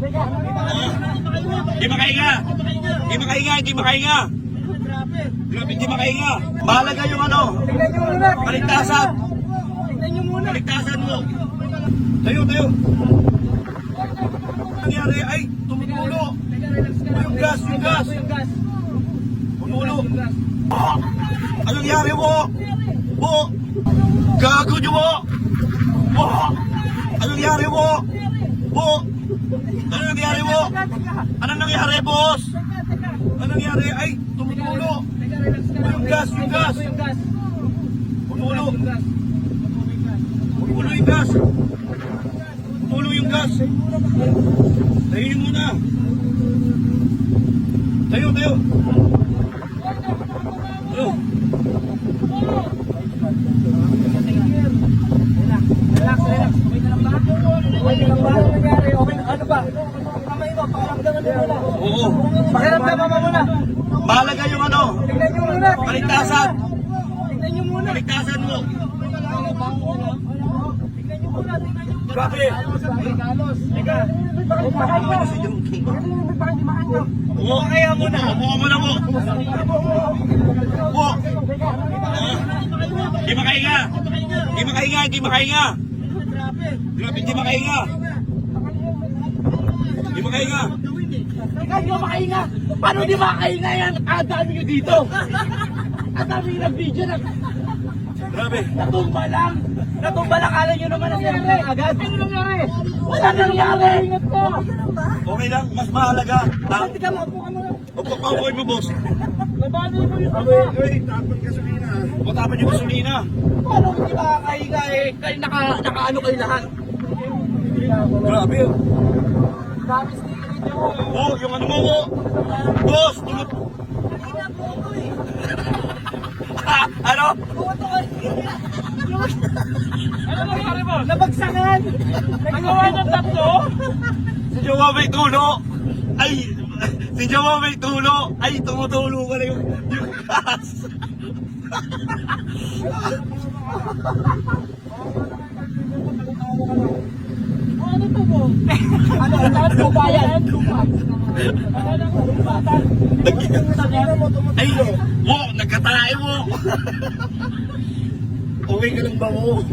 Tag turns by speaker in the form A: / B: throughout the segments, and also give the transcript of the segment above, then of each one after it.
A: Di makahinga! Di makahinga! Di makahinga! Grabe, di makahinga! Mahalaga yung ano? Kaligtasan! Kaligtasan mo! Tayo, tayo! Ang nangyari ay tumutulo! Yung gas, yung gas! Tumutulo! Anong nangyari mo? Mo! Gago nyo mo! Mo! Anong nangyari mo? Mo! Anong nangyari mo? Anong nangyari, boss? Anong nangyari? Ay, tumutulo! Yung gas, yung gas! Tumutulo! Tumutulo yung gas! Tumutulo yung gas! Tayo nyo muna! Tayo, tayo! Tayo!
B: Relax. Okay na lang ba? Ano nangyari? Okay na, ano ba? Kamay mo, pakiramdaman mo muna.
A: Oo!
B: Pakiramdaman mo muna.
A: Mahalaga yung ano?
B: Tignan nyo muna.
A: Kaligtasan!
B: Tignan nyo muna.
A: Kaligtasan mo!
B: Tignan nyo muna.
A: Grabe!
B: Teka.
A: Oo, kaya muna! Upo muna mo! Upo! Di makahinga! Di makahinga! Di makahinga! Grabe, di makahinga! Di makahinga!
B: Teka, di makahinga. Paano di makahinga yan? Ang dami nyo dito. Ang dami nyo nag-video na.
A: Grabe!
B: Natumba lang. Kala nyo naman nangyari. Agad. Ano nangyari? Wala nangyari. Ingat ko.
A: Okay lang, mas mahalaga.
B: Teka mo, upo ka muna.
A: Upo pa mo, boss.
B: Labanin mo yung
A: Tapon gasolina. Tapon yung gasolina.
B: paano kung di makakahinga eh? Kayo naka-ano kayo lahat.
A: Grabe!
B: Dami sticker nyo.
A: Oh, yung ano mo, oh. Boss, tulot. Ano?
B: Ano nangyari mo? Nabagsakan! Nagawa ng tatlo?
A: Si Jowa may tulo. Ay, si Jowa may tulo. Ay, tumutulo ka na yung gas.
B: Ano to mo? Ano? Saan po bayan?
A: Ay, mo, nagkatae mo. Okay ka lang ba mo?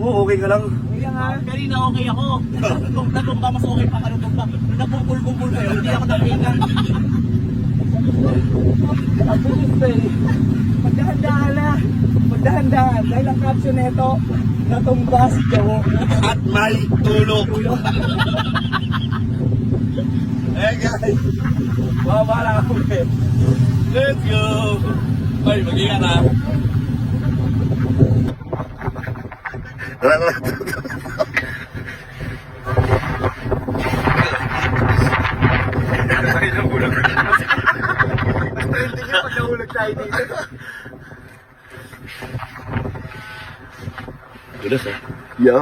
A: Oo, okay ka lang.
B: Kanina okay ako. Natumba mas okay pa kanutumba. Napupul-pupul kayo. Hindi ako nakihinga. Magdahan-dahan na. Magdahan-dahan. Dahil ang caption nito, natumba si Jawo.
A: At may tulo. Eh guys, babala ako eh. Let's go. Ay, mag-ingat na. Tulos ah.
C: Yo!